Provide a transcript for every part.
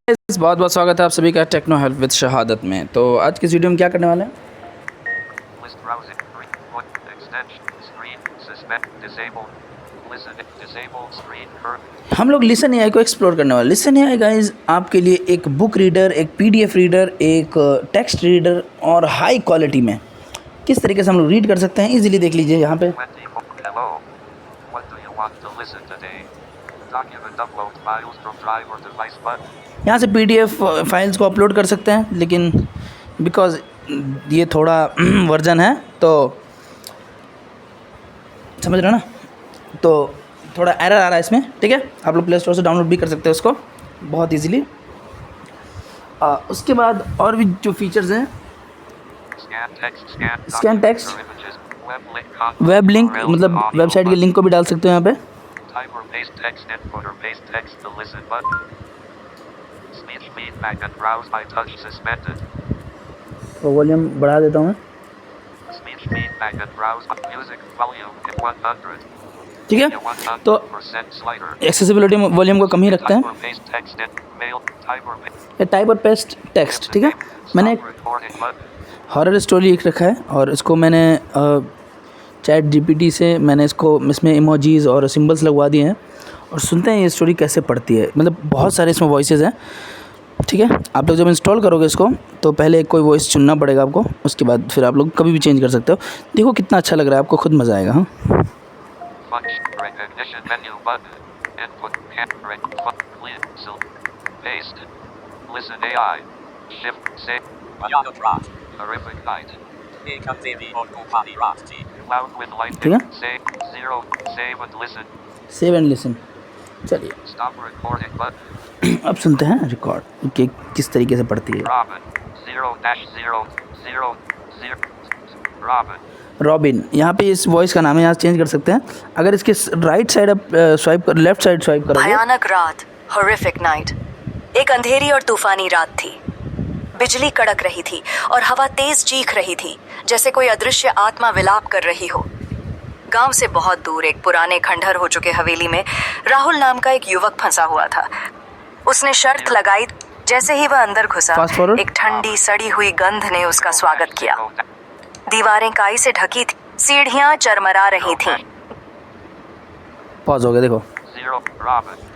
बहुत बहुत स्वागत है आप सभी का टेक्नो हेल्प विद शहादत में। तो आज की वीडियो में क्या करने वाले हैं, हम लोग लिसन एआई को एक्सप्लोर करने वाले। लिसन एआई गाइस आपके लिए एक बुक रीडर, एक पीडीएफ रीडर, एक टेक्स्ट रीडर और हाई क्वालिटी में किस तरीके से हम लोग रीड कर सकते हैं इजीली देख लीजिए। यहाँ पे यहाँ से पीडीएफ फाइल्स को अपलोड कर सकते हैं, लेकिन बिकॉज ये थोड़ा वर्जन है तो समझ रहे हो ना, तो थोड़ा एरर आ रहा है इसमें। ठीक है, आप लोग प्ले स्टोर से डाउनलोड भी कर सकते हैं उसको बहुत इजीली। उसके बाद और भी जो फीचर्स हैं, स्कैन टेक्स्ट, वेब लिंक, मतलब वेबसाइट के लिंक को भी डाल सकते हो यहाँ पे। तो वॉल्यूम बढ़ा देता हूँ मैं, ठीक है। तो एक्सेसिबिलिटी वॉल्यूम को कम ही रखते हैं। टाइप और पेस्ट टेक्स्ट, ठीक है। मैंने एक हॉरर स्टोरी लिख रखा है और इसको मैंने चैट जीपीटी से मैंने इसमें इमोजीज और सिंबल्स लगवा दिए हैं और सुनते हैं ये स्टोरी कैसे पढ़ती है। मतलब बहुत सारे इसमें वॉइसेस हैं, ठीक है। आप लोग जब इंस्टॉल करोगे इसको तो पहले कोई वॉइस चुनना पड़ेगा आपको, उसके बाद फिर आप लोग कभी भी चेंज कर सकते हो। देखो कितना अच्छा लग रहा है, आपको खुद मज़ा आएगा। हाँ, ठीक है। Save and listen. चलिए अब सुनते हैं रिकॉर्ड कि किस तरीके से पढ़ती है। रॉबिन, यहाँ पे इस वॉइस का नाम है, यहाँ चेंज कर सकते हैं। अगर इसके राइट साइड आप स्वाइप कर, लेफ्ट साइड स्वाइप करोगे। भयानक रात, हॉरिफिक नाइट। एक अंधेरी और तूफानी रात थी। बिजली कड़क रही थी और हवा तेज चीख रही थी, जैसे कोई अदृश्य आत्मा विलाप कर रही हो। गांव से बहुत दूर एक पुराने खंडहर हो चुके हवेली में राहुल नाम का एक युवक फंसा हुआ था। उसने शर्त लगाई, जैसे ही वह अंदर घुसा एक ठंडी सड़ी हुई गंध ने उसका स्वागत किया। दीवारें काई से ढकी थी, सीढ़ियां चरमरा रही थीं। पॉज हो गया, देखो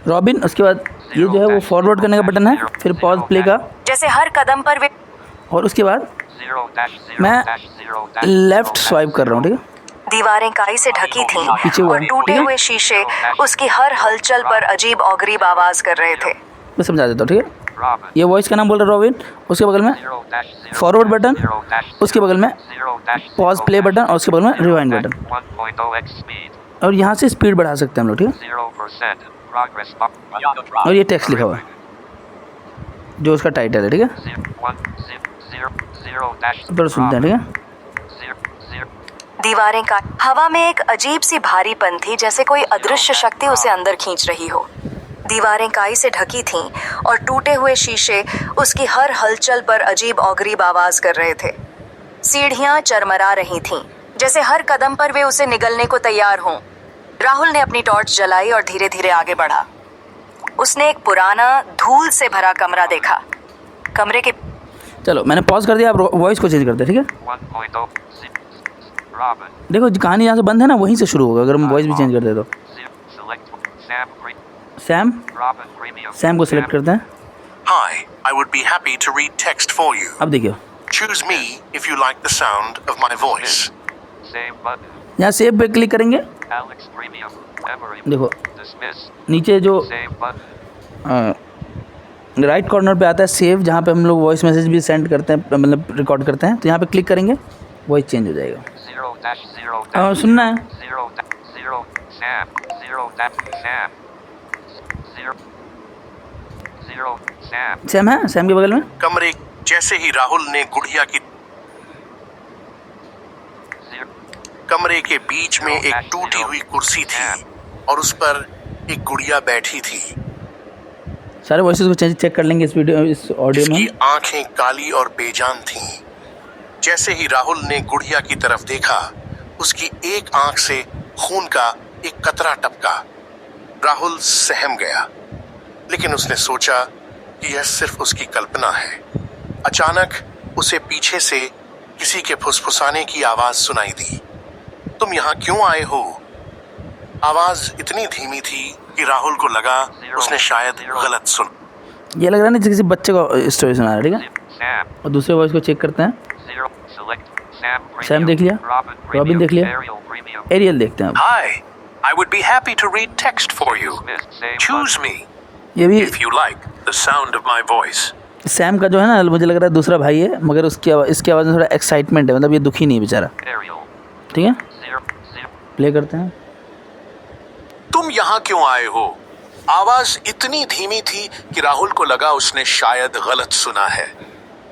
रॉबिन। उसके बाद ये जो है वो फॉरवर्ड करने का बटन है, फिर पॉज प्ले का, जैसे हर कदम पर वे, और उसके बाद मैं लेफ्ट स्वाइप कर रहा हूँ, ठीक है। दीवारें काई से ढकी थीं और टूटे हुए शीशे उसकी हर हलचल पर अजीब औगरीब आवाज कर रहे थे। मैं समझा देता हूँ, ठीक है। ये वॉइस का नाम बोल रहा है रॉबिन, उसके बगल में फॉरवर्ड बटन, उसके बगल में पॉज प्ले बटन और उसके बगल में रिवाइंड बटन, और यहाँ से स्पीड बढ़ा सकते हैं हम लोग, ठीक है। और ये टेक्स्ट लिखा हुआ है जो उसका टाइटल है, ठीक है। तो सुनते हैं, ठीक है। दीवारें का हवा में एक अजीब सी भारीपन थी, जैसे कोई अदृश्य शक्ति उसे अंदर खींच रही हो। दीवारें काई से ढकी थीं और टूटे हुए शीशे उसकी हर हलचल पर अजीब औगरीब आवाज कर रहे थे। सीढ़ियां चरमरा रही थीं, जैसे हर कदम पर वे उसे निगलने को तैयार हों। राहुल ने अपनी टॉर्च जलाई और धीरे धीरे आगे बढ़ा। उसने एक पुराना धूल से भरा कमरा देखा। कमरे के, चलो मैंने पॉज कर दिया, आप वॉइस को चेंज करते हैं, ठीक है। देखो कहानी यहाँ से बंद है ना, वहीं से शुरू होगा अगर हम वॉइस भी चेंज कर दे तो। सैम को सिलेक्ट करते हैं। Hi, I would be happy to read text for you. अब देखिए, Choose me if you like the sound of my voice. यहाँ सेव पे क्लिक करेंगे। देखो नीचे जो राइट कॉर्नर पे आता है सेव, जहाँ पे हम लोग वॉइस मैसेज भी सेंड करते हैं, मतलब रिकॉर्ड करते हैं, तो यहाँ पे क्लिक करेंगे, वॉइस चेंज हो जाएगा। सुनना है, सैम है, सैम के बगल में कमरे, जैसे ही राहुल ने गुड़िया की, कमरे के बीच में एक टूटी हुई कुर्सी थी और उस पर एक गुड़िया बैठी थी। सारे वॉइसेस को चेक कर लेंगे इस वीडियो, इस ऑडियो में। इसकी आंखें काली और बेजान थीं। जैसे ही राहुल ने गुड़िया की तरफ देखा, उसकी एक आंख से खून का एक कतरा टपका। राहुल सहम गया, लेकिन उसने सोचा कि यह सिर्फ उसकी कल्पना है। अचानक उसे पीछे से किसी के फुसफुसाने की आवाज सुनाई दी। तुम यहाँ क्यों आए हो? आवाज इतनी धीमी थी कि राहुल को लगा उसने शायद गलत सुन। ये लग रहा है ना किसी बच्चे को स्टोरी सुना रहा है, ठीक है। और दूसरे वॉइस को चेक करते हैं। सैम देख लिया, रॉबिन देख लिया, एरियल देखते हैं अब। Hi, I would be happy to read text for you. Choose me ये भी if you like the sound of my voice. Sam का जो है ना, मुझे लग रहा है दूसरा भाई है, मगर इसकी आवाज़ में थोड़ा एक्साइटमेंट है, मतलब ये दुखी नहीं बेचारा। ठीक है, प्ले करते हैं। तुम यहाँ क्यों आए हो? आवाज इतनी धीमी थी कि राहुल को लगा उसने शायद गलत सुना है।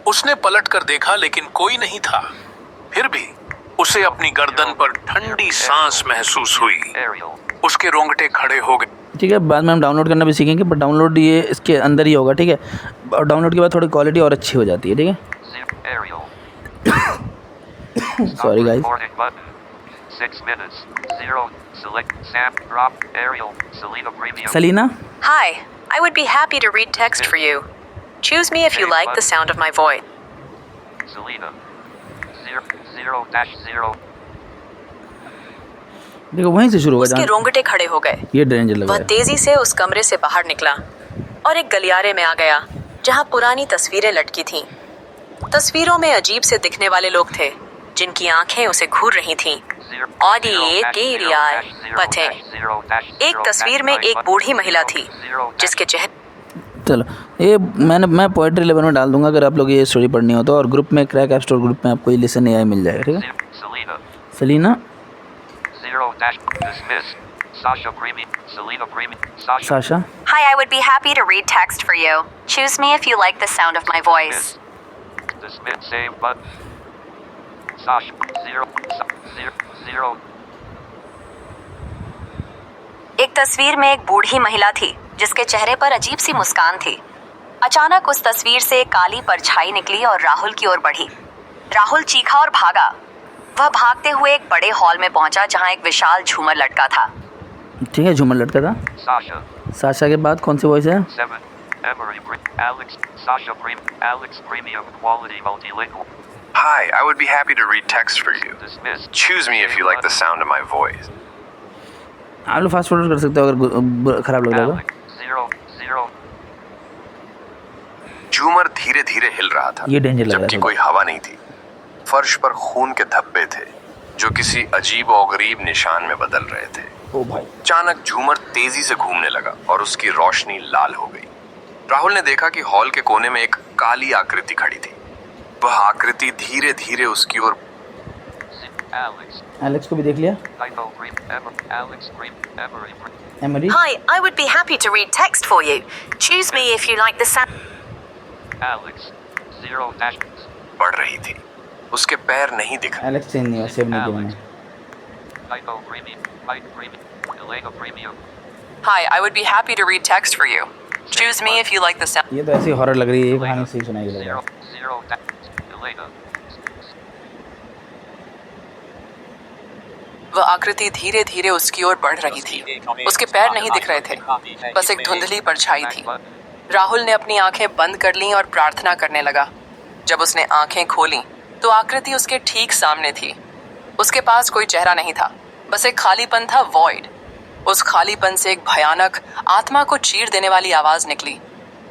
उसने पलट कर देखा लेकिन कोई नहीं था। फिर भी उसे अपनी गर्दन पर ठंडी सांस महसूस हुई। उसके रोंगटे खड़े हो गए। ठीक है, बाद में हम डाउनलोड करना भी सीखेंगे, पर डाउनलोड ये इसके अंदर ही होगा, ठीक है। और डाउनलोड के बाद थोड़ी क्वालिटी और अच्छी हो जाती है, ठीक है। Sorry guys. Selena, Hi, I would be happy to read text for you. Choose me if you like the sound of my voice. देखो वहीं से शुरू उसके होगा। रोंगटे खड़े हो गए। ये डेंजर लग वह रहा है। तेजी से उस कमरे से बाहर निकला और एक गलियारे में आ गया जहां पुरानी तस्वीरें लटकी थीं। तस्वीरों में अजीब से दिखने वाले लोग थे जिनकी आंखें उसे घूर रही थीं। एक तस्वीर में एक बूढ़ी महिला थी जिसके चेहरे। चलो, ये मैं पोएट्री लेवल में डाल दूंगा अगर आप लोग ये स्टोरी पढ़नी हो तो, और ग्रुप में क्रैक ऐप स्टोर ग्रुप में आपको ये लिसन एआई मिल जाएगा, ठीक है। Selena, Sasha. Hi, I would be happy to read text for you. Choose me if you like the sound of my voice. एक तस्वीर में एक बूढ़ी महिला थी जिसके चेहरे पर अजीब सी मुस्कान थी। अचानक उस तस्वीर से एक काली परछाई निकली और राहुल की ओर बढ़ी। राहुल चीखा और भागा। वह भागते हुए एक बड़े हॉल में पहुंचा जहां एक विशाल झूमर लटका था। ठीक है, झूमर लटका था। साशा के बाद कौन सी वॉइस है? Hi, I would be happy to read text for you. Choose me if you like the sound of my voice. आप लोग फास्ट फॉरवर्ड कर सकते हो अगर खराब लग रहा है तो। झूमर धीरे धीरे हिल रहा था, ये डेंजर लग रहा जबकि है। कोई हवा नहीं थी। फर्श पर खून के धब्बे थे जो किसी अजीब और गरीब निशान में बदल रहे थे। ओ भाई। अचानक झूमर तेजी से घूमने लगा और उसकी रोशनी लाल हो गई। राहुल ने देखा कि हॉल के कोने में एक काली आकृति खड़ी थी। वह आकृति धीरे धीरे उसकी ओर। एलेक्स को भी देख लिया। Emery. Hi, I would be happy to read text for you. Choose me if you like the sound. बढ़ रही थी। उसके पैर नहीं दिख रहे। एलेक्स चेंज नहीं हुआ, सेव नहीं किया मैंने। Hi, I would be happy to read text for you. Choose me if you like the sound. ये तो ऐसी हॉरर लग रही है, ये कहानी सही सुनाई लग रहा है। वह आकृति धीरे धीरे उसकी ओर बढ़ रही थी। उसके पैर नहीं दिख रहे थे, बस एक धुंधली परछाई थी। राहुल ने अपनी आंखें बंद कर लीं और प्रार्थना करने लगा। जब उसने आंखें खोलीं, तो आकृति उसके ठीक सामने थी। उसके पास कोई चेहरा नहीं था, बस एक खालीपन था, वॉइड। उस खालीपन से एक भयानक, आत्मा को चीर देने वाली आवाज निकली।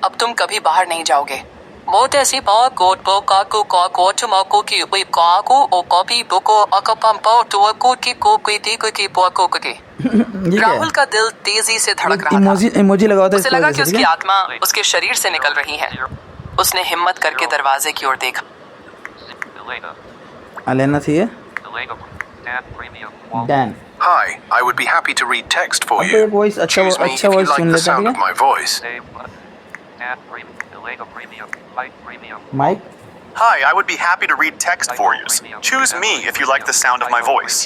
अब तुम कभी बाहर नहीं जाओगे। मोटेसी पा कोट पो काकू का कोट माको की वे काकू ओ कॉपी बोको अकपम पो तो कोट को कोई ती की पो को के। राहुल का दिल तेजी से धड़क रहा था। इमोजी लगा था। उसे लगा कि उसकी आत्मा उसके शरीर से निकल रही है। उसने हिम्मत करके दरवाजे की ओर देखा। अलेना थी ये। Dan. Hi, I would be happy to read text for अब you. एक वॉइस अच्छा Choose me if you voice like सुन the लेता sound है, of my voice. Mic. Hi, I would be happy to read text for you. Choose me if you like the sound of my voice.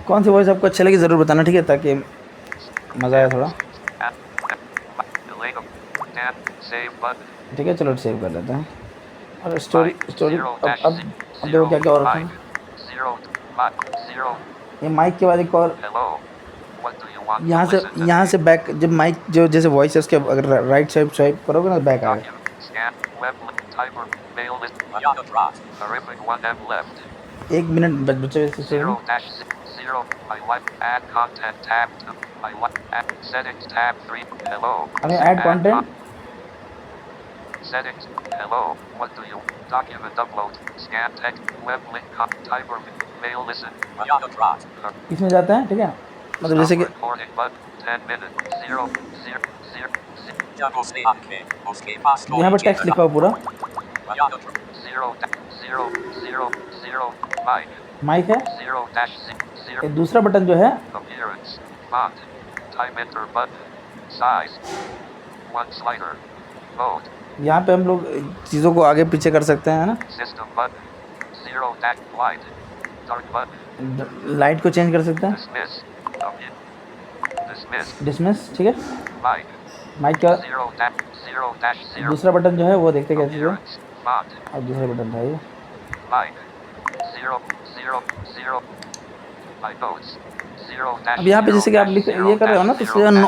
कौन सी voice आपको अच्छा लगी ज़रूर बताना, ठीक है, ताकि मज़ा आया थोड़ा। ठीक है, चलो सेव कर लेते हैं। और स्टोरी अब देखो क्या क्या और रखा है। ये माइक के बाद एक और What do you want? यहाँ से बैक जब माइक जो जैसे वॉइस है उसके अगर राइट साइड स्वाइप करोगे ना बैक आएगा। Scan web timer mail list. Horrific 1M left. 1 minute बचे वैसे 0 dash 0. I like add content tab 2. I like add settings tab 3. Hello. हमें add content Settings. Hello. What do you document upload? Scan text web link timer mail listen. इसमें जाता है, ठीक है, मतलब जैसे कि Recording button 10 minutes 0 0 0 यहाँ पर टेक्स्ट लिखा हुआ पूरा 0 0 0 0 5 माइक है। 0 dash 0 एक दूसरा बटन जो है appearance font time enter button size 1 slider mode यहाँ पे हम लोग चीज़ों को आगे पीछे कर सकते हैं, है ना। system button 0 dash light dark button light को चेंज कर सकते हैं, dismiss dismiss डिसमिस, ठीक है। mic माइक का 0 dash 0 दूसरा बटन जो है वो देखते कैसे है, appearance font और दूसरा बटन था ये mic 0 0 0 my notes 0 dash अब यहाँ पे जैसे कि आप लिख ये कर रहे हो ना, तो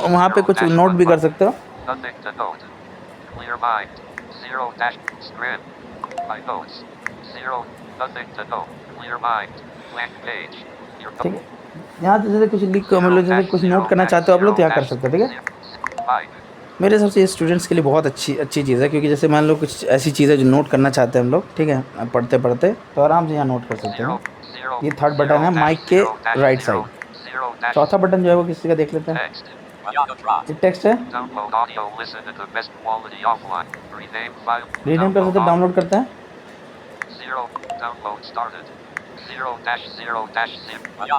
वहाँ पे कुछ नोट भी कर सकते हो। nothing to note clear mind 0 dash screen my notes 0 nothing to note clear mind blank page your ठीक है, यहाँ से जैसे कुछ लिख मतलब जैसे कुछ नोट करना चाहते हो आप लोग तो यहाँ कर सकते हो, ठीक है। मेरे हिसाब से ये स्टूडेंट्स के लिए बहुत अच्छी चीज़ है, क्योंकि जैसे मान लो कुछ ऐसी चीज़ है जो नोट करना चाहते हैं हम लोग, ठीक है, पढ़ते पढ़ते तो आराम से यहाँ नोट कर सकते हैं। ये थर्ड बटन है माइक के राइट साइड। चौथा बटन जो है वो किसी का देख लेते हैं, ये टेक्स्ट है, रीनेम कर सकते हैं, डाउनलोड करते हैं। 0 download started 0 dash 0 dash 0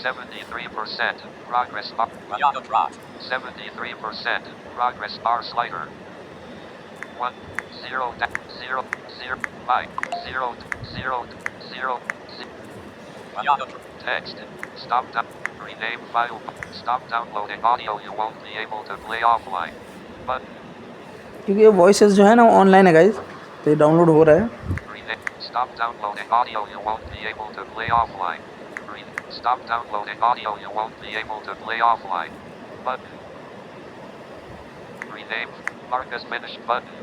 73% progress bar 73% progress bar slider 1 0 0 0 5 0 0 0 text stop down rename file stop downloading audio you won't be able to play offline button क्योंकि ये वॉइसेस जो है ना ऑनलाइन है गाइस, तो ये डाउनलोड हो रहा है। Stop downloading audio you won't be able to play offline. Stop downloading audio you won't be able to play offline. Button. Rename. Mark as finished button.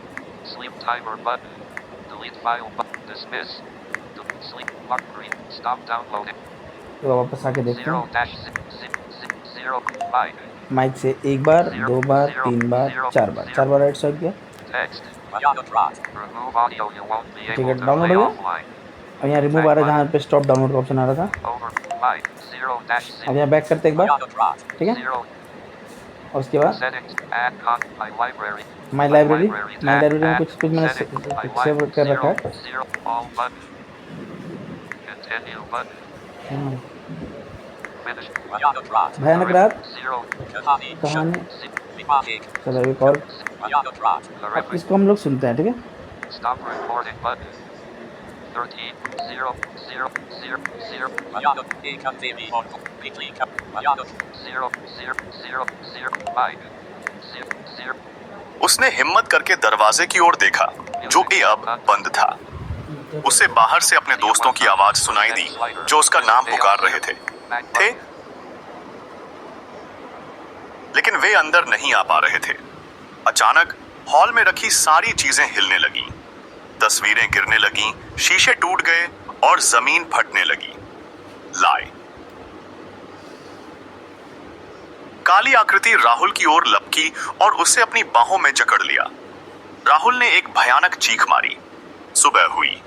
Sleep timer button. Delete file button. Dismiss. Sleep mark green. Stop downloading. तो वापस आके देखते 0 हैं, dash 0 5. Mic से एक बार, दो बार, 3 बार, 4 बार, 4 बार right swipe किया, Text. Remove audio you won't be ठीक able है, to डाउनलोड play हो गया। offline. और यहाँ रिमूव आ रहा है जहाँ पे स्टॉप डाउनलोड का ऑप्शन आ रहा था। Over 5 0 dash अब यहाँ बैक करते एक बार, ठीक है, 0 और उसके बाद settings add my library my library में कुछ मैंने सेव कर रखा है। 0 all button continue button finish भयानक रात 0 कहानी, चलो एक और, अब इसको हम लोग सुनते हैं, ठीक है। stop recording button 13 0 0 0 0 0 0 0 0 5 0 0 उसने हिम्मत करके दरवाजे की ओर देखा, जो कि अब बंद था। उसे बाहर से अपने दोस्तों की आवाज सुनाई दी, जो उसका नाम पुकार रहे थे, लेकिन वे अंदर नहीं आ पा रहे थे। अचानक हॉल में रखी सारी चीजें हिलने लगीं, तस्वीरें गिरने लगीं, शीशे टूट गए और जमीन फटने लगी। लाए काली आकृति राहुल की ओर लपकी और उसे अपनी बाहों में जकड़ लिया। राहुल ने एक भयानक चीख मारी। सुबह हुई।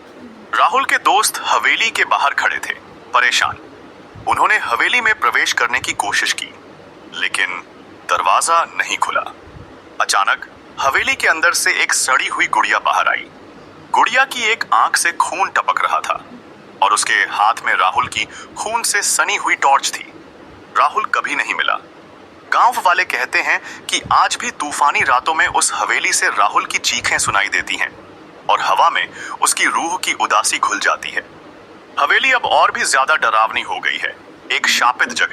राहुल के दोस्त हवेली के बाहर खड़े थे, परेशान। उन्होंने हवेली में प्रवेश करने की कोशिश की, लेकिन दरवाजा नहीं खुला। अचानक हवेली के अंदर से एक सड़ी हुई गुड़िया बाहर आई। गुड़िया की एक आंख से खून टपक रहा था और उसके हाथ में राहुल की खून से सनी हुई टॉर्च थी। राहुल कभी नहीं मिला। गांव वाले कहते हैं कि आज भी तूफानी रातों में उस हवेली से राहुल की चीखें सुनाई देती हैं और हवा में उसकी रूह की उदासी घुल जाती है। हवेली अब और भी ज्यादा डरावनी हो गई है, एक शापित जगह,